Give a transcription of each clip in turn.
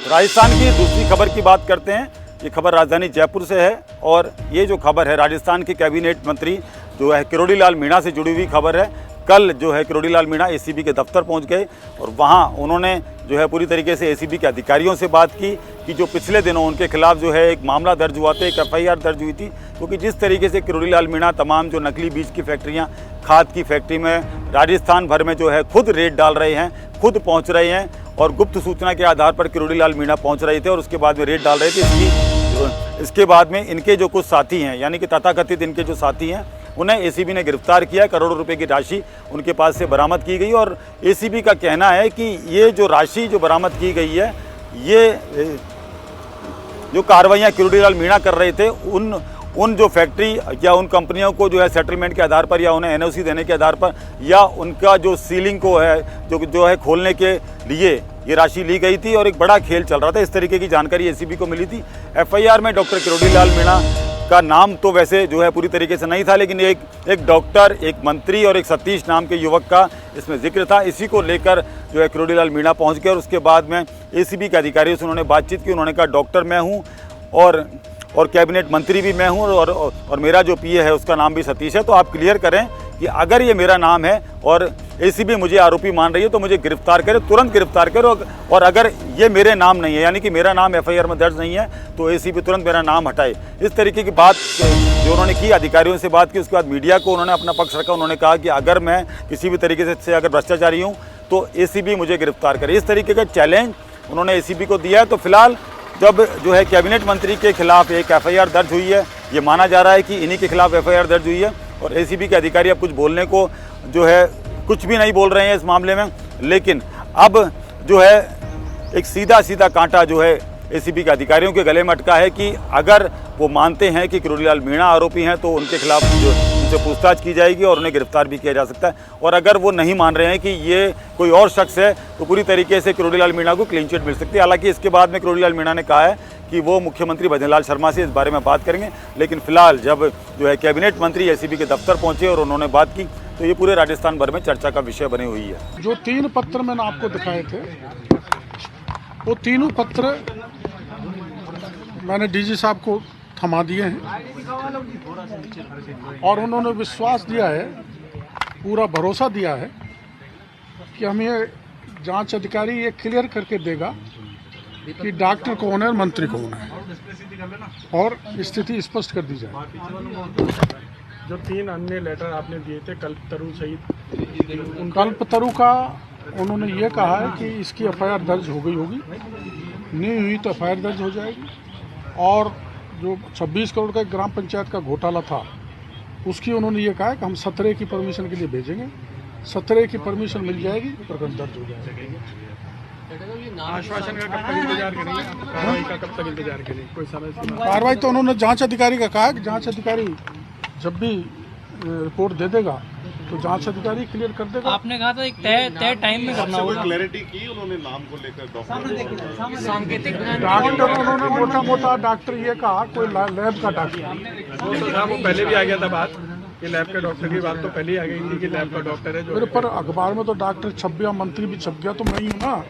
राजस्थान की दूसरी खबर की बात करते हैं। ये खबर राजधानी जयपुर से है और ये जो खबर है राजस्थान के कैबिनेट मंत्री जो है किरोड़ी लाल मीणा से जुड़ी हुई खबर है। कल जो है किरोड़ी लाल मीणा एसीबी के दफ्तर पहुंच गए और वहां उन्होंने जो है पूरी तरीके से एसीबी के अधिकारियों से बात की कि जो पिछले दिनों उनके खिलाफ जो है एक मामला दर्ज हुआ था, एक एफआईआर दर्ज हुई थी, क्योंकि जिस तरीके से किरोड़ी लाल मीणा तमाम जो नकली बीज की फैक्ट्रियाँ, खाद की फैक्ट्री में राजस्थान भर में जो है खुद रेड डाल रहे हैं, खुद पहुँच रहे हैं और गुप्त सूचना के आधार पर किरोड़ी लाल मीणा पहुँच रहे थे और उसके बाद में रेड डाल रहे थे। इसके बाद में इनके जो कुछ साथी हैं, यानी कि तथाकथित इनके जो साथी हैं, उन्हें एसीबी ने गिरफ्तार किया। करोड़ों रुपए की राशि उनके पास से बरामद की गई और एसीबी का कहना है कि ये जो राशि जो बरामद की गई है, ये जो कार्रवाइयाँ किरोड़ी लाल मीणा कर रहे थे उन जो फैक्ट्री या उन कंपनियों को जो है सेटलमेंट के आधार पर या उन्हें एनओसी देने के आधार पर या उनका जो सीलिंग को है जो है खोलने के लिए ये राशि ली गई थी और एक बड़ा खेल चल रहा था। इस तरीके की जानकारी एसीबी को मिली थी। एफआईआर में डॉक्टर किरोड़ी लाल मीणा का नाम तो वैसे जो है पूरी तरीके से नहीं था, लेकिन एक डॉक्टर, एक मंत्री और एक सतीश नाम के युवक का इसमें जिक्र था। इसी को लेकर जो है किरोड़ी लाल मीणा पहुंच गए और उसके बाद में एसीबी के अधिकारियों से उन्होंने बातचीत की। उन्होंने कहा डॉक्टर मैं हूं और कैबिनेट मंत्री भी मैं हूं और मेरा जो पीए है उसका नाम भी सतीश है, तो आप क्लियर करें कि अगर ये मेरा नाम है और एसीबी मुझे आरोपी मान रही है तो मुझे गिरफ्तार करे, तुरंत गिरफ्तार करे और अगर ये मेरे नाम नहीं है, यानी कि मेरा नाम एफआईआर में दर्ज नहीं है, तो एसीबी तुरंत मेरा नाम हटाए। इस तरीके की बात जो उन्होंने की, अधिकारियों से बात की। उसके बाद मीडिया को उन्होंने अपना पक्ष रखा। उन्होंने कहा कि अगर मैं किसी भी तरीके से अगर भ्रष्टाचारी हूँ तो एसीबी मुझे गिरफ्तार करे। इस तरीके का चैलेंज उन्होंने एसीबी को दिया है। तो फिलहाल जब जो है कैबिनेट मंत्री के खिलाफ एक एफआईआर दर्ज हुई है, ये माना जा रहा है कि इन्हीं के खिलाफ एफआईआर दर्ज हुई है और एसीबी के अधिकारी अब कुछ बोलने को जो है कुछ भी नहीं बोल रहे हैं इस मामले में। लेकिन अब जो है एक सीधा कांटा जो है एसीबी के अधिकारियों के गले में अटका है कि अगर वो मानते हैं कि किरोड़ी लाल मीणा आरोपी हैं तो उनके खिलाफ जो उनसे पूछताछ की जाएगी और उन्हें गिरफ्तार भी किया जा सकता है। और अगर वो नहीं मान रहे हैं कि ये कोई और शख्स है तो पूरी तरीके से किरोड़ी लाल मीणा को क्लीन चिट मिल सकती है। हालांकि इसके बाद में किरोड़ी लाल मीणा ने कहा है कि वो मुख्यमंत्री भजनलाल शर्मा से इस बारे में बात करेंगे। लेकिन फिलहाल जब जो है कैबिनेट मंत्री एसीबी के दफ्तर पहुंचे और उन्होंने बात की तो ये पूरे राजस्थान भर में चर्चा का विषय बनी हुई है। जो 3 पत्र मैंने आपको दिखाए थे, वो तीनों पत्र मैंने डीजी साहब को थमा दिए हैं और उन्होंने विश्वास दिया है, पूरा भरोसा दिया है कि हम ये जांच अधिकारी ये क्लियर करके देगा कि डॉक्टर कौन है और मंत्री कौन है और स्थिति स्पष्ट कर दी जाए। जो 3 अन्य लेटर आपने दिए थे कल्पतरु सहित, कल्पतरु का उन्होंने ये कहा है कि इसकी एफआईआर दर्ज हो गई होगी, नहीं हुई तो एफआईआर दर्ज हो जाएगी। और जो 26 करोड़ का ग्राम पंचायत का घोटाला था उसकी उन्होंने ये कहा है कि हम 17 की परमिशन के लिए भेजेंगे, 17 की परमिशन मिल जाएगी, प्रकरण दर्ज हो जाएगा। आश्वासन का कब तक इंतजार करेंगे? कार्रवाई का कब तक इंतजार करेंगे? कोई समय सीमा? कार्रवाई तो उन्होंने जांच अधिकारी का कहा है कि जांच अधिकारी जब भी रिपोर्ट दे देगा तो जांच अधिकारी क्लियर कर देगा। आपने कहा था एक तय टाइम में करना होगा। क्लैरिटी की उन्होंने नाम को लेकर डॉक्टर सांकेतिक डॉक्टर उन्होंने मोटा डॉक्टर ये कहा, कोई लैब का डॉक्टर। वो पहले भी आ गया था बात कि लैब के डॉक्टर की बात तो पहले ही आ गई थी कि लैब का डॉक्टर है जो। मेरे पर अखबार में तो डॉक्टर छप गया, मंत्री भी छप गया, तो मैं ही हूँ ना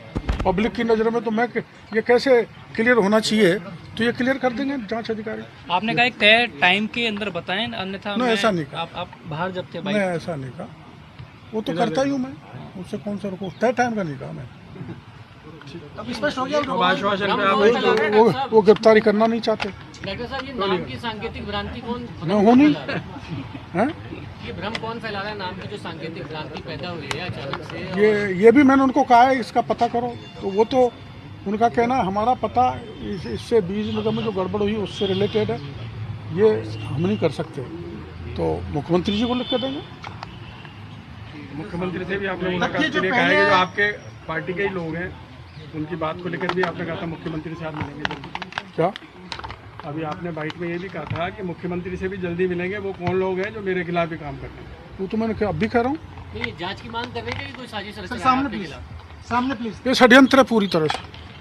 पब्लिक की नज़र में, तो मैं ये कैसे क्लियर होना चाहिए, तो ये क्लियर कर देंगे जांच अधिकारी। आपने कहा एक तय टाइम के अंदर बताएं, अन्यथा नहीं, ऐसा नहीं कहा। आप बाहर जब थे नहीं, ऐसा नहीं कहा, वो तो करता ही हूँ मैं, उससे कौन सा रुको, तय टाइम का नहीं कहा मैं। आश्वासन पे आप वो गिरफ्तारी करना नहीं चाहते। डॉक्टर साहब, ये नाम की सांकेतिक भ्रांति कौन न होनी है, ये भ्रम कौन फैला रहा है? नाम की जो सांकेतिक भ्रांति पैदा हुई है अचानक से, ये भी मैंने उनको कहा है इसका पता करो, तो वो तो उनका कहना है हमारा पता इससे बीज निगम में जो गड़बड़ हुई उससे रिलेटेड है, ये हम नहीं कर सकते, तो मुख्यमंत्री जी को लिख के देंगे। मुख्यमंत्री से भी आपने मुलाकात के लिए कहा है कि जो आपके पार्टी के ही लोग हैं उनकी बात को लेकर भी आपने कहा था मुख्यमंत्री से आप मिलेंगे। क्या अभी आपने बाइट में ये भी कहा था कि मुख्यमंत्री से भी जल्दी मिलेंगे, वो कौन लोग हैं जो मेरे खिलाफ भी काम करते हैं? वो तो मैंने अभी कह रहा हूँ, जांच की मांग कर रहे हैं कि कोई साजिश रच रहा है सामने प्लीज, ये षड्यंत्र है पूरी तरह से।